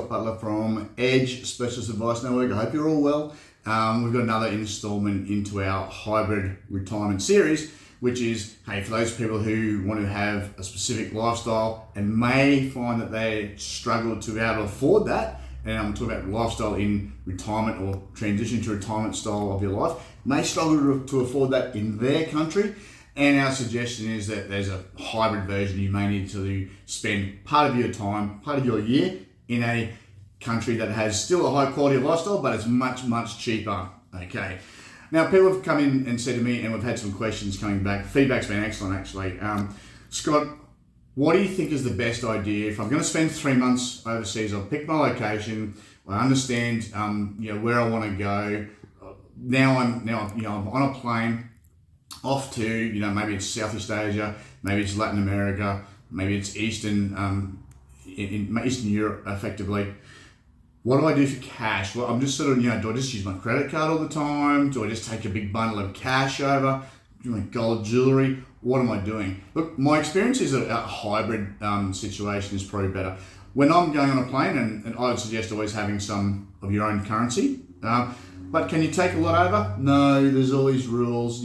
Scott Butler from Edge Specialist Advice Network. I hope you're all well. We've got another installment into our hybrid retirement series, which is, hey, for those people who want to have a specific lifestyle and may find that they struggle to be able to afford that, and I'm talking about lifestyle in retirement or transition to retirement style of your life, may struggle to afford that in their country. And our suggestion is that there's a hybrid version. You may need to spend part of your time, part of your year in a country that has still a high quality of lifestyle, but it's much, much cheaper. Okay. Now, people have come in and said to me, and we've had some questions coming back. Feedback's been excellent, actually. Scott, what do you think is the best idea? If I'm going to spend 3 months overseas, I'll pick my location. I understand, where I want to go. Now I'm on a plane off to, maybe it's Southeast Asia, maybe it's Latin America, maybe it's in Eastern Europe, effectively. What do I do for cash? Well, I'm just sort of, do I just use my credit card all the time? Do I just take a big bundle of cash over? Do my gold jewelry? What am I doing? Look, my experience is a hybrid situation is probably better. When I'm going on a plane, and I would suggest always having some of your own currency, but can you take a lot over? No, there's always rules,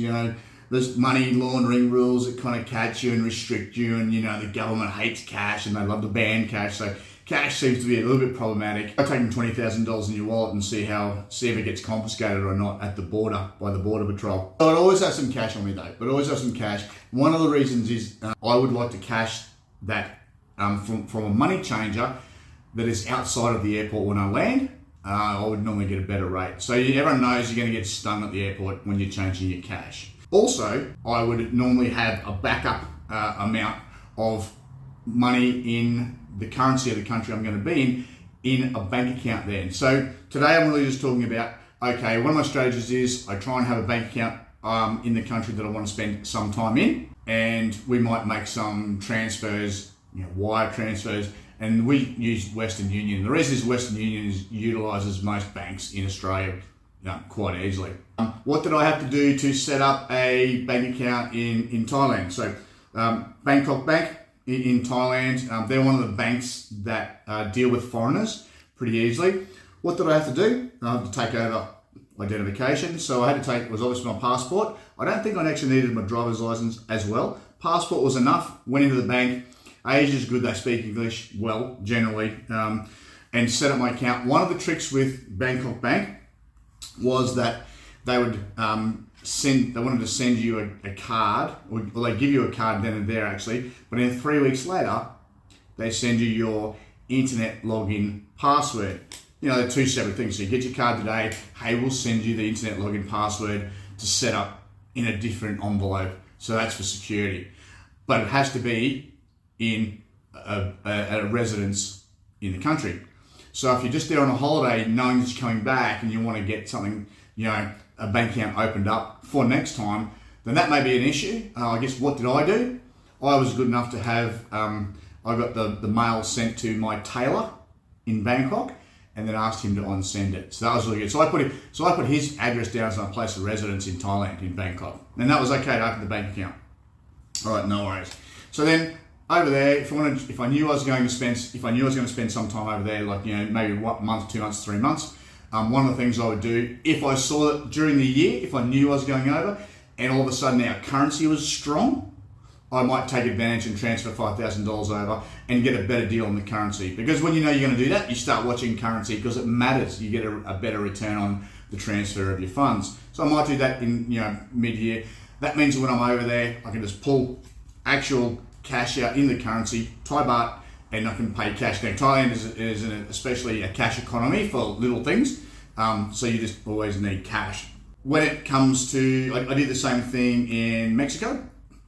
There's money laundering rules that kind of catch you and restrict you, and the government hates cash and they love to ban cash, so cash seems to be a little bit problematic. Try taking $20,000 in your wallet and see if it gets confiscated or not at the border by the Border Patrol. I'd always have some cash on me though, but always have some cash. One of the reasons is I would like to cash that from a money changer that is outside of the airport when I land. I would normally get a better rate. So everyone knows you're going to get stung at the airport when you're changing your cash. Also, I would normally have a backup amount of money in the currency of the country I'm going to be in a bank account then. So today I'm really just talking about, okay, one of my strategies is I try and have a bank account in the country that I want to spend some time in, and we might make some transfers, wire transfers, and we use Western Union. The reason is Western Union utilises most banks in Australia quite easily. What did I have to do to set up a bank account in Thailand? So Bangkok Bank in Thailand, they're one of the banks that deal with foreigners pretty easily. What did I have to do? I had to take over identification. So I had to take, was obviously my passport. I don't think I actually needed my driver's license as well. Passport was enough, went into the bank. Asia's good, they speak English well, generally, and set up my account. One of the tricks with Bangkok Bank was that they would they wanted to send you a card, or they give you a card then and there actually, but then 3 weeks later, they send you your internet login password. They're two separate things. So you get your card today, hey, we'll send you the internet login password to set up in a different envelope. So that's for security. But it has to be in a residence in the country. So if you're just there on a holiday, knowing that you're coming back and you want to get something, a bank account opened up for next time, then that may be an issue. I guess what did I do? I was good enough to have, I got the mail sent to my tailor in Bangkok and then asked him to unsend it. So that was really good. So I put his address down as my place of residence in Thailand, in Bangkok. And that was okay to open the bank account. All right, no worries. So then over there, if I knew I was going to spend some time over there, like maybe 1 month, 2 months, 3 months, one of the things I would do, if I saw that during the year, if I knew I was going over, and all of a sudden our currency was strong, I might take advantage and transfer $5,000 over and get a better deal on the currency. Because when you know you're going to do that, you start watching currency because it matters. You get a better return on the transfer of your funds. So I might do that in mid-year. That means when I'm over there, I can just pull actual cash out in the currency, Thai baht, and I can pay cash. Now, Thailand is especially a cash economy for little things, so you just always need cash. When it comes to, I did the same thing in Mexico,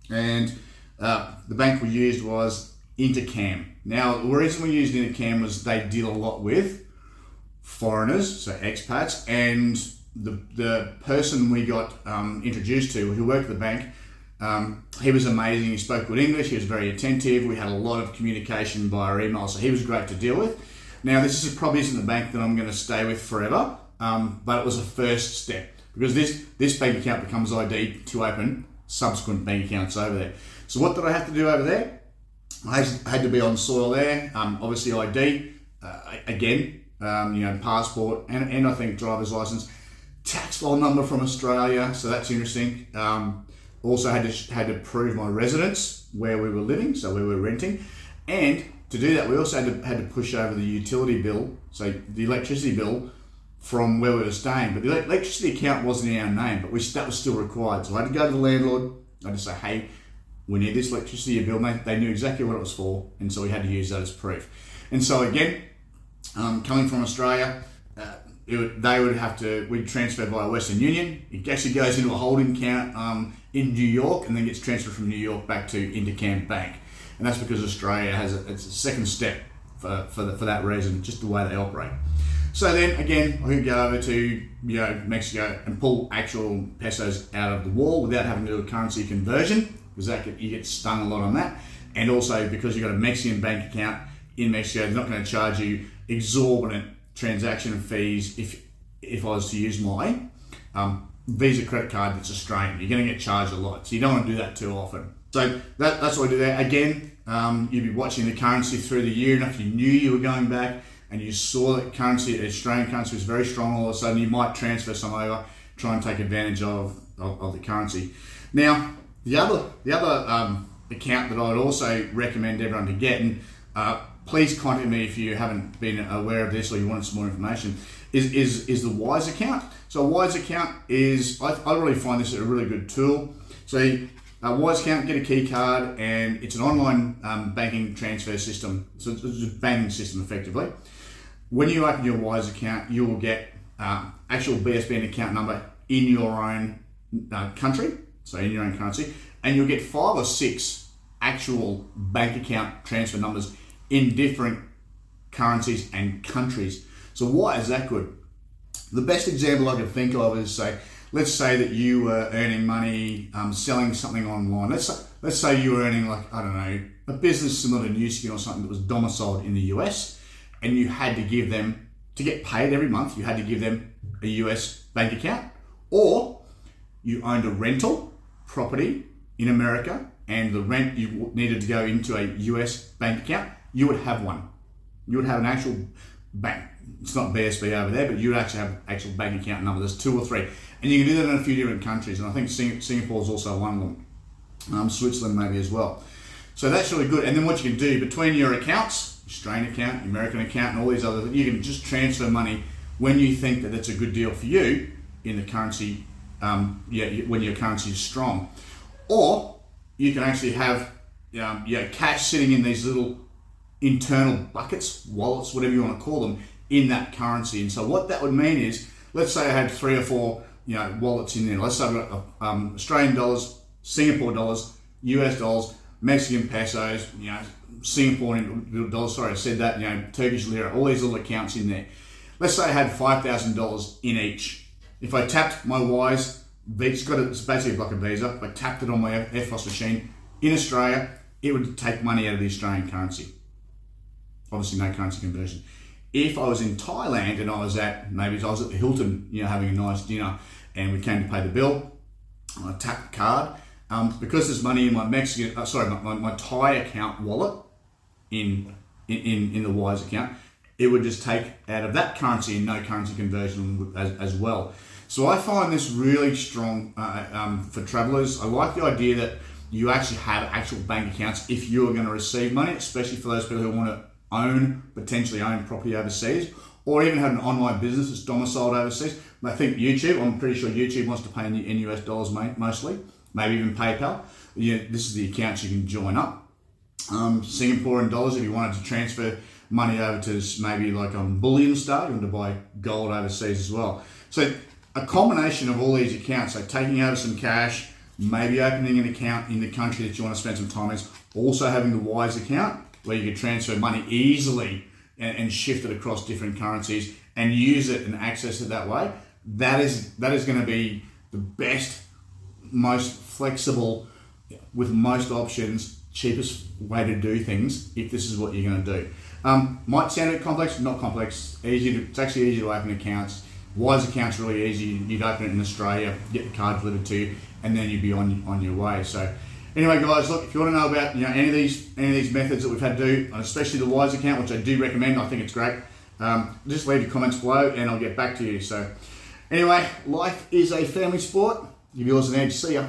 and the bank we used was Intercam. Now, the reason we used Intercam was they deal a lot with foreigners, so expats, and the person we got introduced to, who worked at the bank, he was amazing. He spoke good English. He was very attentive. We had a lot of communication via email, so he was great to deal with. Now, this probably isn't the bank that I'm going to stay with forever, but it was a first step because this bank account becomes ID to open subsequent bank accounts over there. So what did I have to do over there? I had to be on soil there, obviously ID, again, passport and I think driver's license, tax file number from Australia, so that's interesting. Also had to prove my residence where we were living, so we were renting, and to do that we also had to push over the utility bill, so the electricity bill from where we were staying. But the electricity account wasn't in our name, but that was still required. So I had to go to the landlord. I had to say, hey, we need this electricity bill. They knew exactly what it was for, and so we had to use that as proof. And so again, coming from Australia, we'd transfer via Western Union. It actually goes into a holding account in New York and then gets transferred from New York back to Intercam Bank. And that's because Australia it's a second step for that reason, just the way they operate. So then again, I could go over to Mexico and pull actual pesos out of the wall without having to do a currency conversion, because you get stung a lot on that. And also because you've got a Mexican bank account in Mexico, they're not going to charge you exorbitant transaction fees if I was to use my Visa credit card that's Australian. You're going to get charged a lot, so you don't want to do that too often. So that's what I do there. Again, you'd be watching the currency through the year, and if you knew you were going back and you saw that Australian currency was very strong, all of a sudden you might transfer some over, try and take advantage of the currency. Now, the other account that I would also recommend everyone to get, and please contact me if you haven't been aware of this or you wanted some more information, is the Wise account. So a Wise account is, I really find this a really good tool. So Wise account, get a key card, and it's an online banking transfer system. So it's a banking system effectively. When you open your Wise account, you will get actual BSBN account number in your own country, so in your own currency, and you'll get 5 or 6 actual bank account transfer numbers in different currencies and countries. So why is that good? The best example I could think of is, let's say that you were earning money selling something online. Let's say you were earning, like, I don't know, a business similar to NewSkin or something that was domiciled in the US, and you had to give them, to get paid every month, you had to give them a US bank account, or you owned a rental property in America and the rent you needed to go into a US bank account, you would have one. You would have an actual bank. It's not BSB over there, but you would actually have an actual bank account number. There's 2 or 3. And you can do that in a few different countries, and I think Singapore is also one of them. Switzerland maybe as well. So that's really good. And then what you can do between your accounts, Australian account, American account, and all these other, you can just transfer money when you think that that's a good deal for you in the currency, when your currency is strong. Or you can actually have cash sitting in these little internal buckets, wallets, whatever you want to call them, in that currency. And so what that would mean is, let's say I had 3 or 4 wallets in there. Let's say I've got Australian dollars, Singapore dollars, US dollars, Mexican pesos, Singaporean dollars, sorry I said that, Turkish lira, all these little accounts in there. Let's say I had $5,000 in each. If I tapped my Wise, it's basically like a Visa, if I tapped it on my EFTPOS machine in Australia, it would take money out of the Australian currency. Obviously no currency conversion. If I was in Thailand and I was at the Hilton, having a nice dinner, and we came to pay the bill, I tapped the card, because there's money in my my Thai account wallet in the Wise account, it would just take out of that currency and no currency conversion as well. So I find this really strong for travelers. I like the idea that you actually have actual bank accounts if you're going to receive money, especially for those people who want to potentially own property overseas, or even have an online business that's domiciled overseas. I think I'm pretty sure YouTube wants to pay in US dollars mostly, maybe even PayPal. This is the accounts you can join up. Singaporean dollars, if you wanted to transfer money over to maybe like on Bullion Star, you want to buy gold overseas as well. So a combination of all these accounts, so taking over some cash, maybe opening an account in the country that you want to spend some time in, also having the Wise account, where you can transfer money easily and shift it across different currencies and use it and access it that way. That is going to be the best, most flexible, with most options, cheapest way to do things if this is what you're going to do. Might sound a bit complex, not complex. It's actually easy to open accounts. Wise account's really easy. You'd open it in Australia, get the card delivered to you, and then you'd be on your way. So Anyway, guys, look, if you want to know about any of these methods that we've had to do, and especially the Wise account, which I do recommend, I think it's great. Just leave your comments below, and I'll get back to you. So, anyway, life is a family sport. Give yours an edge. See ya.